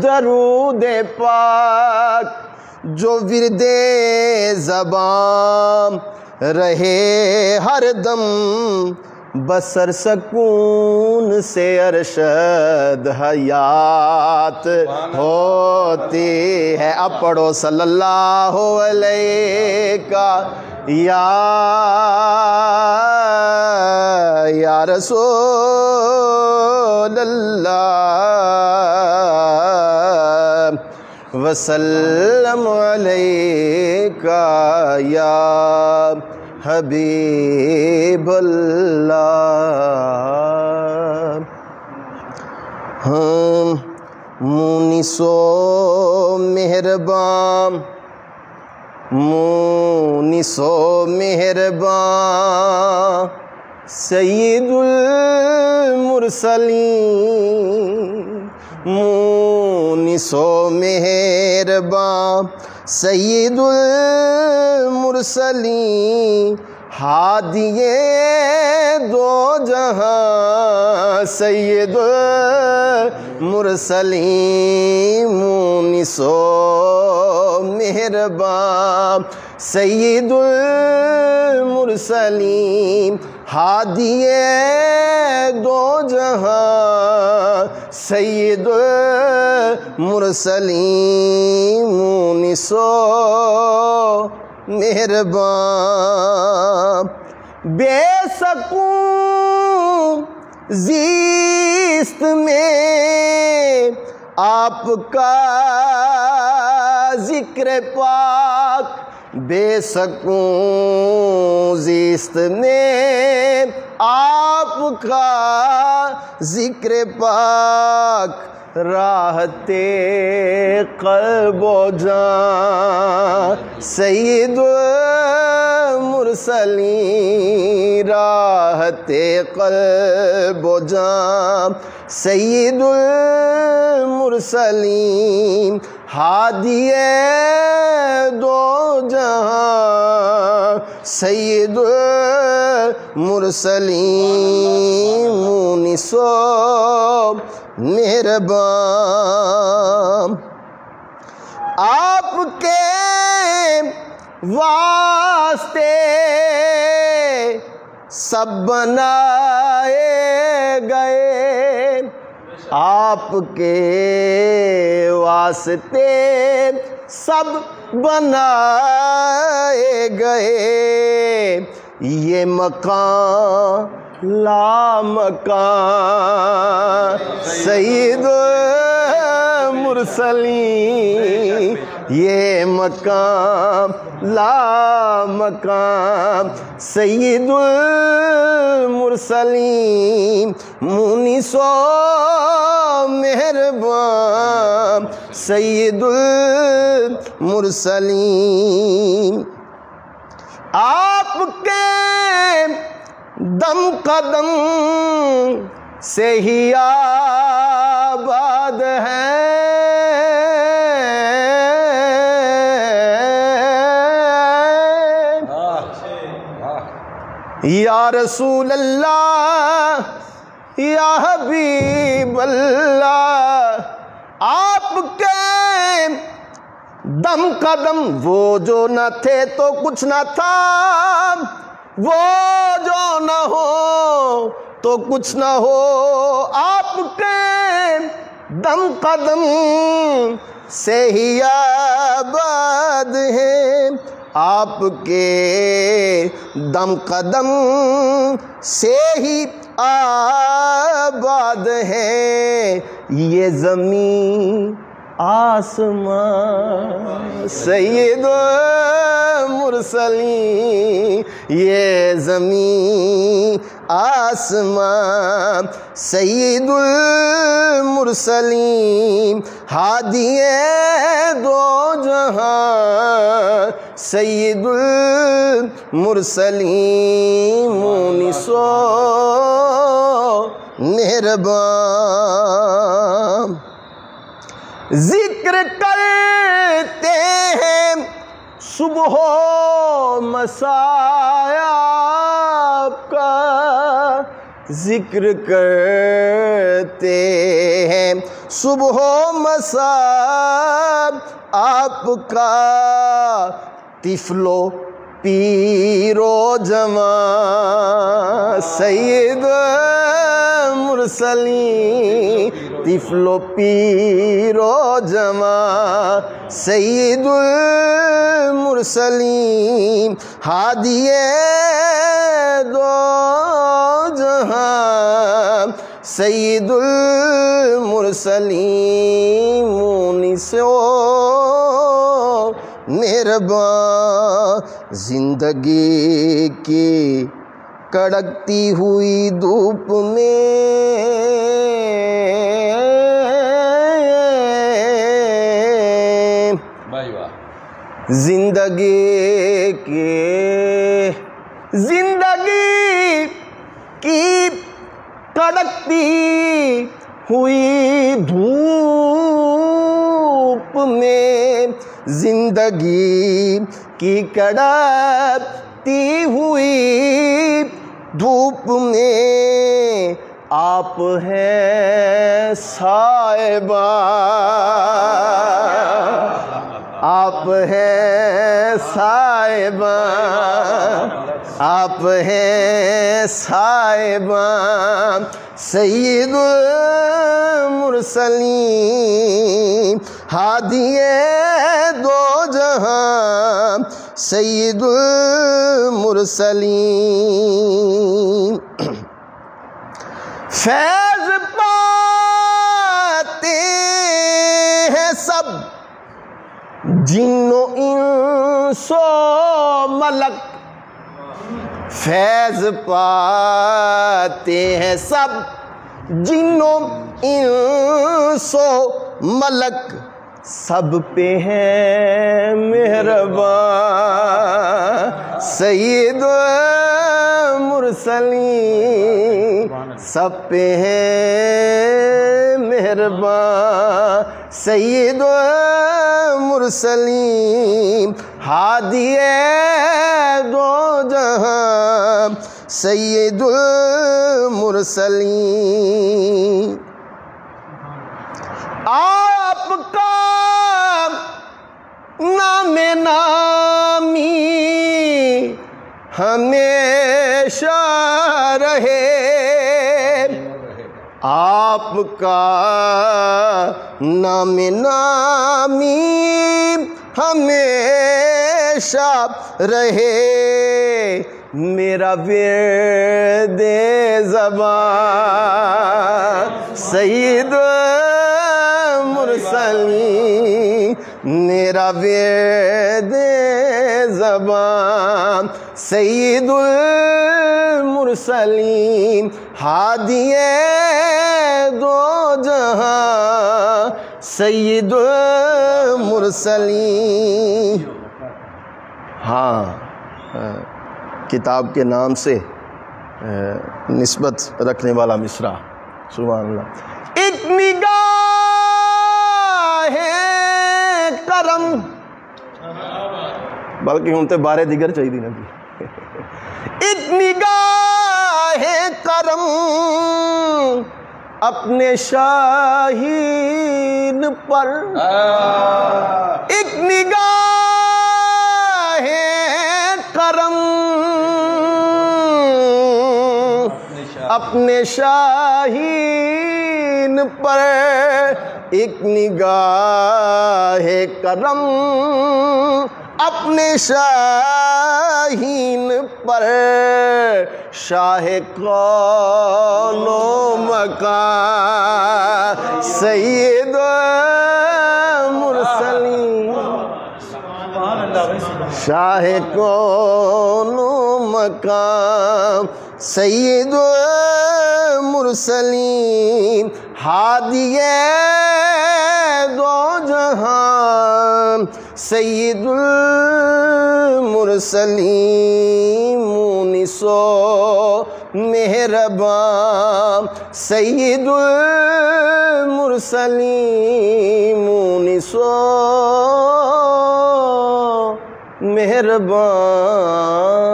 درود پاک جو ورد زبان رہے ہر دم بسر سکون سے ارشد حیات ہوتی ہے. اب پڑھو صلی اللہ علیہ یا رسول اللہ وسلم علیک یا حبیب اللہ. مونسو مہربان مونسو مہربان سید المرسلین مونسو مہربان سید المرسلین ہادی دو جہاں سید المرسلین مونسو مہربان سید المرسلین ہادی دو جہاں سید المرسلین مونسو مہربان بے سکون زیست میں آپ کا ذکر پاک بے سکون زیست میں آپ کا ذکر پاک راحت قلب و جان سید المرسلین راحت قلب و جان سید المرسلین ہادی دو جہاں سید المرسلین مونسو مہربان آپ کے واسطے سب بنائے گئے آپ کے واسطے سب بنائے گئے یہ مکان لا مکان سید المرسلین یہ مقام لا مقام سید المرسلین مونسو مہربان سید المرسلین آپ کے دم قدم سے ہی آباد ہے یا رسول اللہ یا حبیب اللہ آپ کے دم قدم وہ جو نہ تھے تو کچھ نہ تھا وہ جو نہ ہو تو کچھ نہ ہو آپ کے دم قدم سے ہی آباد ہے آپ کے دم قدم سے ہی آباد ہے یہ زمین آسمان سید المرسلین یہ زمین آسمان سید المرسلین ہادی دو جہاں سید المرسلین مونسو مہربان ذکر کرتے ہیں صبح و مساء آپ کا ذکر کرتے ہیں صبح و مساء آپ کا، طفل و پیر و جوان سید المرسلین، طفل و پیر و جوان سید المرسلین، ہادی دو جہاں سید المرسلین، مونس و مہربان، زندگی کی کڑکتی ہوئی دھوپ میں زندگی کی کڑکتی ہوئی دھوپ میں، زندگی کی کڑکتی ہوئی دھوپ میں آپ ہیں صاحبان، آپ ہیں صاحبان، آپ ہیں صاحبان سید المرسلین، ہادی دو جہاں سید المرسلین، فیض پاتے ہیں سب جن و انس و ملک، فیض پاتے ہیں سب جن و انس و ملک، سب پہ ہیں مہربان سید المرسلین، سب پہ ہیں مہربان سید المرسلین، ہادی دو جہاں سید المرسلین، آپ کا نام نامی ہمیشہ رہے، آپ کا نام نامی ہمیشہ رہے، میرا ورد زبان سید المرسلین، میرا ورد زبان سید المرسلین، ہادی دو جہاں سید المرسلین۔ ہاں، کتاب کے نام سے نسبت رکھنے والا مصرع، سبحان اللہ۔ ایک نگاہ کرم، بلکہ ہوں تے بارے دیگر چاہیے دی نبی، ایک نگاہ کرم اپنے شاہین پر، ایک نگاہ کرم اپنے شاہین پر، ایک نگاہ کرم اپنے شاہین پر، شاہ کون و مکان سید المرسلین، شاہ کون و مکان سید المرسلین، ہادی دو جہاں سید المرسلین، مونس و مہربان سید المرسلین، مونس و مہربان۔